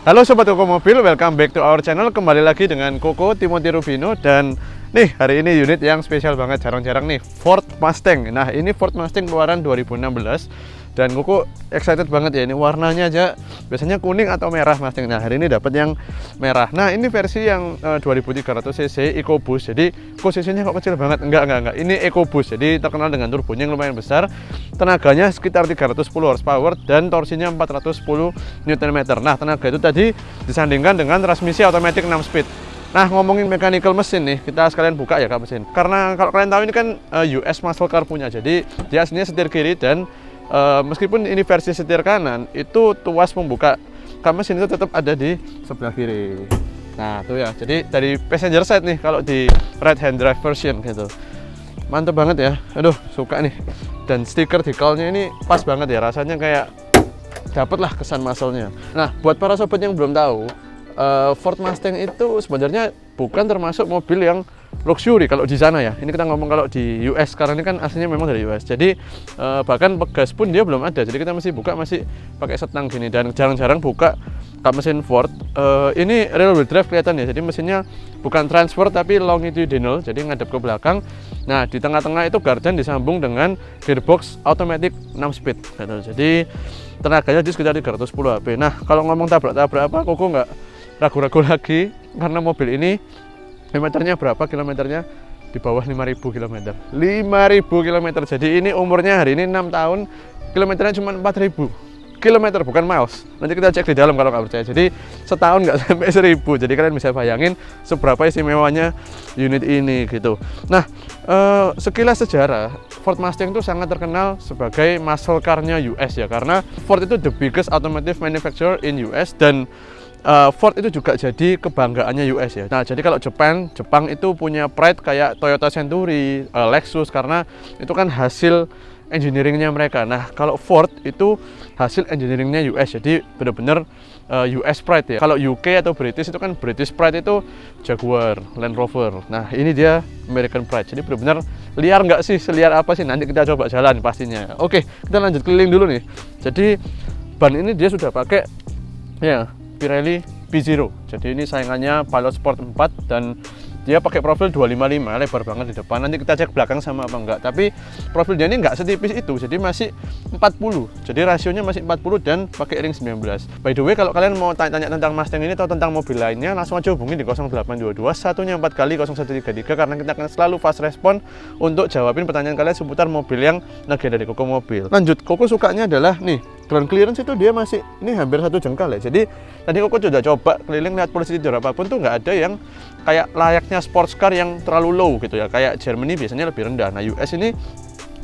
Halo Sobat Koko Mobil, welcome back to our channel. Kembali lagi dengan Koko Timothy Rubino. Dan nih, hari ini unit yang spesial banget, jarang-jarang nih, Ford Mustang. Nah, ini Ford Mustang keluaran 2016. Dan Koko excited banget ya, ini warnanya aja biasanya kuning atau merah Mustang. Nah, hari ini dapat yang merah. Nah, ini versi yang 2300cc EcoBoost. Jadi posisinya kok kecil banget? Enggak. Ini EcoBoost. Jadi terkenal dengan turbonya yang lumayan besar. Tenaganya sekitar 310 horsepower dan torsinya 410 Nm. Nah, tenaga itu tadi disandingkan dengan transmisi otomatis 6 speed. Nah, ngomongin mechanical mesin nih, kita sekalian buka ya kak mesin. Karena kalau kalian tahu ini kan US muscle car punya. Jadi dia aslinya setir kiri dan meskipun ini versi setir kanan, itu tuas membuka kap mesin itu tetap ada di sebelah kiri. Nah, tuh ya. Jadi dari passenger side nih kalau di right hand drive version gitu. Mantep banget ya. Aduh, suka nih. Dan stiker decalnya ini pas banget ya, rasanya kayak dapet lah kesan muscle-nya. Nah, buat para sobat yang belum tahu, Ford Mustang itu sebenarnya bukan termasuk mobil yang luxury kalau di sana ya. Ini kita ngomong kalau di US, karena ini kan aslinya memang dari US. Jadi bahkan pegas pun dia belum ada. Jadi kita masih buka masih pakai setang gini, dan jarang-jarang buka kap mesin Ford. Ini rear wheel drive kelihatan ya. Jadi mesinnya bukan transfer tapi longitudinal, jadi ngadep ke belakang. Nah, di tengah-tengah itu gardan disambung dengan gearbox automatic 6 speed gitu. Jadi tenaganya di sekitar 310 HP. Nah, kalau ngomong tabrak-tabrak apa, Koko nggak ragu-ragu lagi, karena mobil ini kilometernya berapa? Kilometernya di bawah 5.000 km. 5.000 km. Jadi ini umurnya hari ini 6 tahun, kilometernya cuma 4.000 km, bukan miles. Nanti kita cek di dalam kalau nggak percaya. Jadi setahun nggak sampai 1.000. Jadi kalian bisa bayangin seberapa istimewanya unit ini gitu. Nah, sekilas sejarah, Ford Mustang itu sangat terkenal sebagai muscle car-nya US ya, karena Ford itu the biggest automotive manufacturer in US, dan Ford itu juga jadi kebanggaannya US ya. Nah, jadi kalau Jepang itu punya pride kayak Toyota Century, Lexus, karena itu kan hasil engineeringnya mereka. Nah, kalau Ford itu hasil engineeringnya US, jadi benar-benar US pride ya. Kalau UK atau British itu kan British pride itu Jaguar, Land Rover. Nah, ini dia American pride. Jadi benar-benar liar nggak sih? Seliar apa sih? Nanti kita coba jalan pastinya. Oke, kita lanjut keliling dulu nih. Jadi ban ini dia sudah pakai ya Pirelli P0. Jadi ini saingannya Pilot Sport 4, dan dia pakai profil 255, lebar banget di depan. Nanti kita cek belakang sama apa enggak. Tapi profil dia ini enggak setipis itu, jadi masih 40. Jadi rasionya masih 40 dan pakai ring 19. By the way, kalau kalian mau tanya tentang Mustang ini atau tentang mobil lainnya, langsung aja hubungi di 0822 1nya 4 kali 0133, karena kita akan selalu fast respon untuk jawabin pertanyaan kalian seputar mobil yang lagi ada di Koko Mobil. Lanjut, Koko sukanya adalah nih, ground clearance itu dia masih ini hampir 1 jengkal ya. Jadi tadi Koko sudah coba keliling lihat polisi tidur apapun tuh nggak ada yang kayak layaknya sports car yang terlalu low gitu ya. Kayak Germany biasanya lebih rendah. Nah, US ini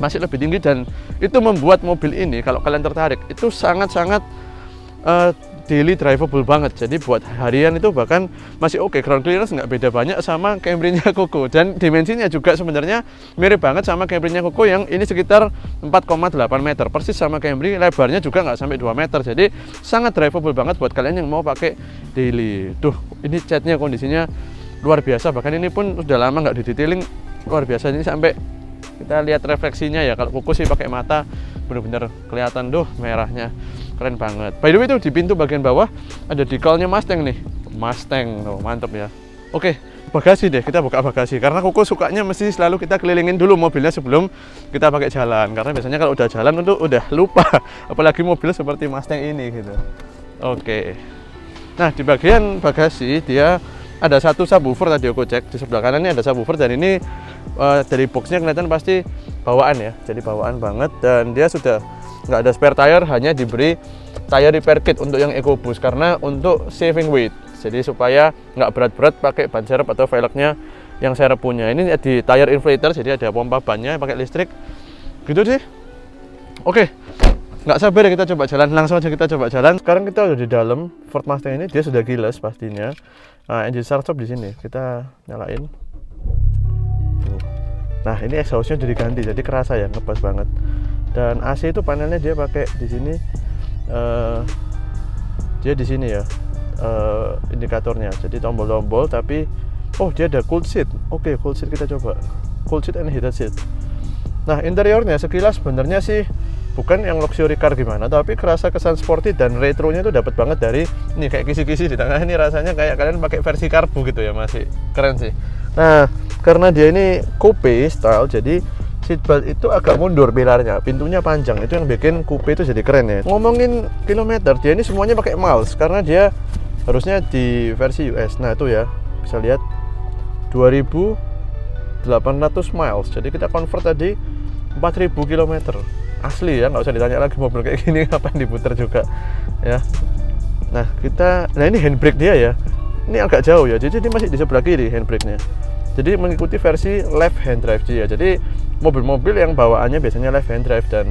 masih lebih tinggi, dan itu membuat mobil ini kalau kalian tertarik itu sangat-sangat daily drivable banget. Jadi buat harian itu bahkan masih oke. Ground clearance nggak beda banyak sama Camry-nya Koko, dan dimensinya juga sebenarnya mirip banget sama Camry-nya Koko yang ini sekitar 4,8 meter, persis sama Camry. Lebarnya juga nggak sampai 2 meter, jadi sangat drivable banget buat kalian yang mau pakai daily. Tuh, ini catnya kondisinya luar biasa, bahkan ini pun sudah lama nggak didetailing, luar biasa. Ini sampai kita lihat refleksinya ya. Kalau Koko sih pakai mata bener-bener kelihatan, tuh merahnya keren banget. By the way, itu di pintu bagian bawah ada decalnya Mustang nih, Mustang, oh, mantep ya. Oke, bagasi deh, kita buka bagasi, karena Koko sukanya mesti selalu kita kelilingin dulu mobilnya sebelum kita pakai jalan, karena biasanya kalau udah jalan itu udah lupa, apalagi mobil seperti Mustang ini gitu. Oke, nah di bagian bagasi dia ada satu subwoofer. Tadi aku cek di sebelah kanan ini ada subwoofer, dan ini dari boxnya kelihatan pasti bawaan ya, jadi bawaan banget. Dan dia sudah nggak ada spare tire, hanya diberi tire repair kit untuk yang EcoBoost, karena untuk saving weight, jadi supaya nggak berat-berat pakai ban serep atau velgnya yang serep punya. Ini di tire inflator, jadi ada pompa bannya pakai listrik gitu sih. Oke, nggak sabar ya kita coba jalan, langsung aja kita coba jalan. Sekarang kita udah di dalam Ford Mustang ini, dia sudah gilas pastinya. Nah, engine start stop di sini, kita nyalain. Nah, ini exhaustnya udah diganti, jadi kerasa ya, ngebas banget. Dan AC itu panelnya dia pakai di sini, dia di sini ya indikatornya. Jadi tombol-tombol, tapi oh dia ada cool seat. Oke, cool seat kita coba, cool seat and heated seat. Nah, interiornya sekilas sebenarnya sih bukan yang luxury car gimana, tapi kerasa kesan sporty dan retronya itu dapat banget dari nih kayak kisi-kisi di tengah ini, rasanya kayak kalian pakai versi karbu gitu ya, masih keren sih. Nah, karena dia ini coupe style, jadi seatbelt itu agak mundur pilarnya, pintunya panjang, itu yang bikin coupe itu jadi keren ya. Ngomongin kilometer, dia ini semuanya pakai miles karena dia harusnya di versi US. Nah itu ya, bisa lihat 2.800 miles, jadi kita convert tadi 4.000 km asli ya, nggak usah ditanya lagi mobil kayak gini ngapain diputar juga ya. Nah ini handbrake dia ya, ini agak jauh ya, jadi dia masih di sebelah kiri handbrake nya, jadi mengikuti versi left hand drive dia. Jadi mobil-mobil yang bawaannya biasanya left hand drive dan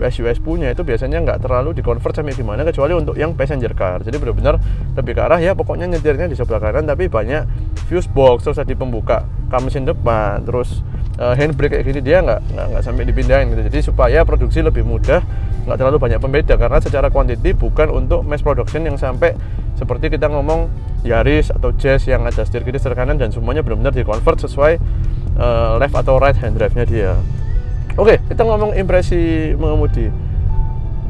US punya itu biasanya nggak terlalu di-convert sampai gimana, kecuali untuk yang passenger car. Jadi benar-benar lebih ke arah ya pokoknya nyetirnya di sebelah kanan, tapi banyak fuse box, terus tadi pembuka kap mesin depan, terus handbrake kayak gini dia nggak sampai dipindahin gitu. Jadi supaya produksi lebih mudah, nggak terlalu banyak pembeda, karena secara quantity bukan untuk mass production yang sampai seperti kita ngomong Yaris atau Jazz yang ada setir kiri setir kanan dan semuanya benar-benar di-convert sesuai left atau right hand drive-nya dia. Oke, kita ngomong impresi mengemudi.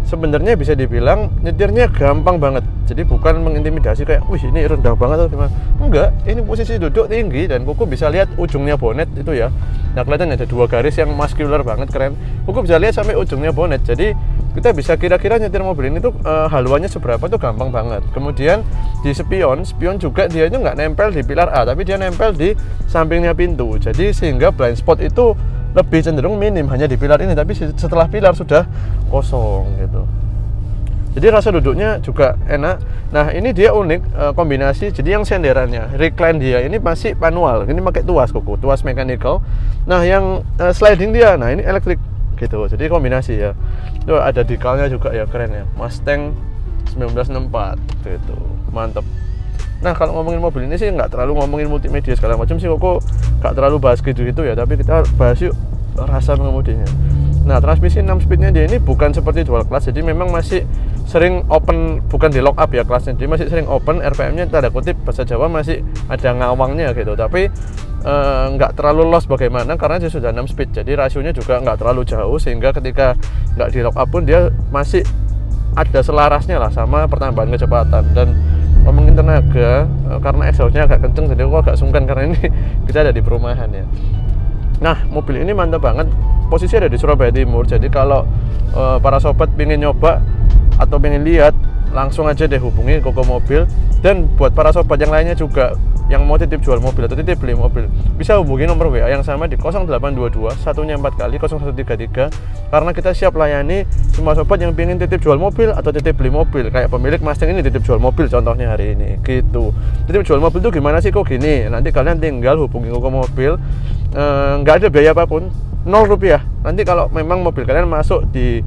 Sebenarnya bisa dibilang nyetirnya gampang banget. Jadi bukan mengintimidasi kayak, wih ini rendah banget atau gimana. Enggak, ini posisi duduk tinggi dan Koko bisa lihat ujungnya bonet itu ya. Nah kelihatan ada 2 garis yang muscular banget, keren. Koko bisa lihat sampai ujungnya bonet. Jadi kita bisa kira-kira nyetir mobil ini tuh haluannya seberapa tuh gampang banget. Kemudian di spion juga dia itu nggak nempel di pilar A, tapi dia nempel di sampingnya pintu. Jadi sehingga blind spot itu lebih cenderung minim hanya di pilar ini, tapi setelah pilar sudah kosong gitu. Jadi rasa duduknya juga enak. Nah ini dia unik kombinasi. Jadi yang senderannya recline dia ini masih manual, ini pakai tuas Koko, tuas mechanical. Nah yang sliding dia, nah ini elektrik gitu. Jadi kombinasi ya. Tuh ada decalnya juga ya, keren ya, Mustang 1964 gitu, mantep. Nah kalau ngomongin mobil ini sih nggak terlalu ngomongin multimedia segala macam sih, Koko nggak terlalu bahas gitu ya, tapi kita bahas yuk rasa mengemudinya. Nah transmisi 6 speednya dia ini bukan seperti dual clutch, jadi memang masih sering open, bukan di lock up ya kelasnya, jadi masih sering open. RPM-nya tanda kutip bahasa Jawa masih ada ngawangnya gitu, tapi nggak terlalu loss bagaimana karena dia sudah 6 speed, jadi rasionya juga nggak terlalu jauh, sehingga ketika nggak di lock up pun dia masih ada selarasnya lah sama pertambahan kecepatan. Dan ngomongin tenaga, karena exhaustnya agak kenceng jadi aku agak sungkan karena ini kita ada di perumahan ya. Nah mobil ini mantap banget, posisi ada di Surabaya Timur, jadi kalau para sobat pengen nyoba atau pengen lihat langsung aja deh hubungi Koko Mobil. Dan buat para sobat yang lainnya juga yang mau titip jual mobil atau titip beli mobil, bisa hubungi nomor WA yang sama di 0822 1-nya 4 kali 0133, karena kita siap layani semua sobat yang pengen titip jual mobil atau titip beli mobil. Kayak pemilik Mustang ini titip jual mobil contohnya hari ini gitu. Titip jual mobil tuh gimana sih kok gini, nanti kalian tinggal hubungi Koko Mobil, nggak ada biaya apapun, 0 rupiah. Nanti kalau memang mobil kalian masuk di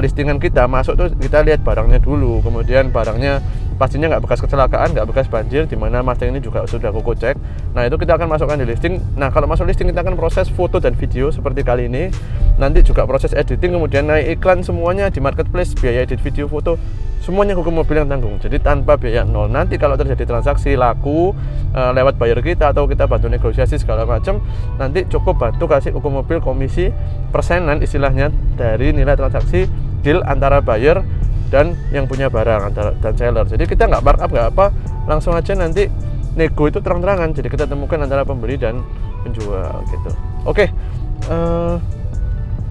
listingan kita, masuk tuh kita lihat barangnya dulu, kemudian barangnya pastinya nggak bekas kecelakaan, nggak bekas banjir, dimana Mustang ini juga sudah Koko cek. Nah itu kita akan masukkan di listing. Nah kalau masuk listing kita akan proses foto dan video seperti kali ini, nanti juga proses editing, kemudian naik iklan, semuanya di marketplace, biaya edit video foto semuanya Koko Mobil yang tanggung, jadi tanpa biaya nol. Nanti kalau terjadi transaksi laku lewat buyer kita atau kita bantu negosiasi segala macam, nanti cukup bantu kasih Koko Mobil komisi persenan istilahnya dari nilai transaksi deal antara buyer dan yang punya barang dan seller. Jadi kita nggak markup nggak apa, langsung aja nanti nego itu terang-terangan. Jadi kita temukan antara pembeli dan penjual gitu. Oke,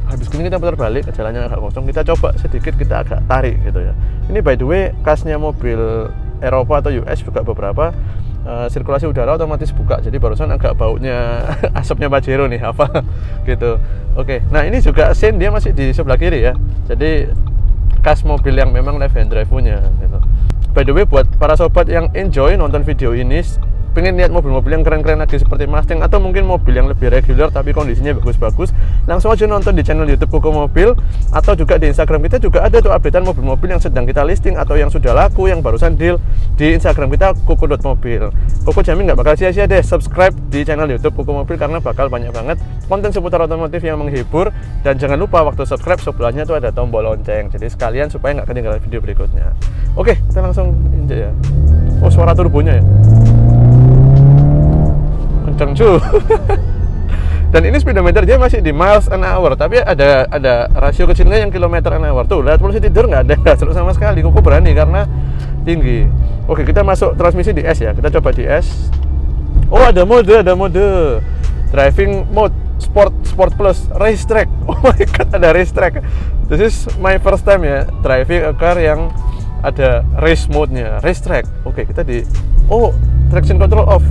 habis ini kita putar balik, jalannya agak kosong, kita coba sedikit, kita agak tarik gitu ya. Ini by the way kasnya mobil Eropa atau US juga beberapa sirkulasi udara otomatis buka, jadi barusan agak baunya asapnya Pajero nih apa gitu. Oke, nah ini juga sen dia masih di sebelah kiri ya, jadi kas mobil yang memang left hand drive punya gitu. By the way buat para sobat yang enjoy nonton video ini, pengen lihat mobil-mobil yang keren-keren lagi seperti Mustang atau mungkin mobil yang lebih reguler tapi kondisinya bagus-bagus, langsung aja nonton di channel YouTube Koko Mobil, atau juga di Instagram kita juga ada tuh updatean mobil-mobil yang sedang kita listing atau yang sudah laku, yang barusan deal di Instagram kita koko.mobil. Koko jamin nggak bakal sia-sia deh subscribe di channel YouTube Koko Mobil, karena bakal banyak banget konten seputar otomotif yang menghibur. Dan jangan lupa waktu subscribe sebelahnya tuh ada tombol lonceng, jadi sekalian supaya nggak ketinggalan video berikutnya. Oke, kita langsung injek ya. Oh suara turbonya ya kenceng cu. Dan ini speedometer dia masih di miles an hour, tapi ada rasio kecilnya yang kilometer an hour. Tuh, lihat polisi tidur nggak ada seru sama sekali. Koko berani karena tinggi. Oke, kita masuk transmisi di S ya. Kita coba di S. Oh, ada mode. Driving mode, sport plus, race track. Oh my god, ada race track. This is my first time ya driving a car yang ada race mode-nya, race track. Oke, kita di traction control off.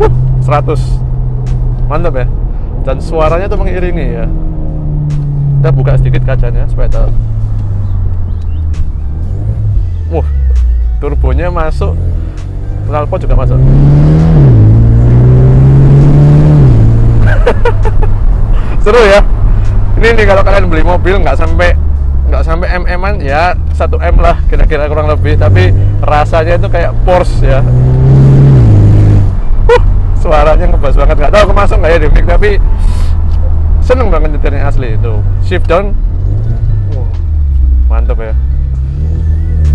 Wuh, 100. Mantap ya. Dan suaranya tuh mengiringi ya. Kita buka sedikit kacanya supaya tahu. Turbonya masuk, knalpot juga masuk. Seru ya. Ini nih kalau kalian beli mobil nggak sampai mm-an ya 1 M lah kira-kira kurang lebih, tapi rasanya itu kayak Porsche ya. Suaranya ngebas banget, nggak tahu kemasuk nggak ya di mic, tapi seneng banget nyetirnya asli itu. Shift down, mantap ya.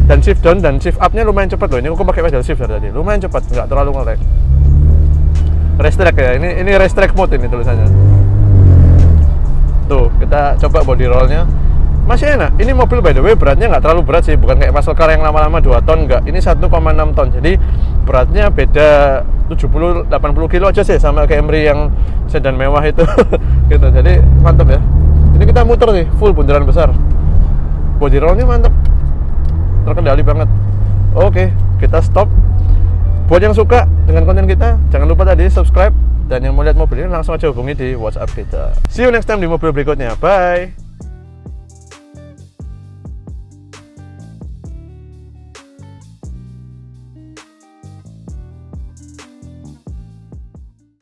Dan shift down dan shift up-nya lumayan cepat loh. Ini aku pakai pedal shift dari tadi, lumayan cepat, nggak terlalu nge-lag. Race track ya, ini race track mode ini tulisannya. Tuh, kita coba body roll-nya. Masih enak. Ini mobil by the way beratnya nggak terlalu berat sih, bukan kayak muscle car yang lama-lama 2 ton, nggak. Ini 1,6 ton. Jadi beratnya beda 70-80 kilo aja sih sama Camry yang sedan mewah itu. Gitu. Jadi mantap ya. Ini kita muter nih, full bundaran besar. Body roll-nya mantap. Terkendali banget. Oke, kita stop. Buat yang suka dengan konten kita, jangan lupa tadi subscribe. Dan yang mau lihat mobil ini langsung aja hubungi di WhatsApp kita. See you next time di mobil berikutnya. Bye.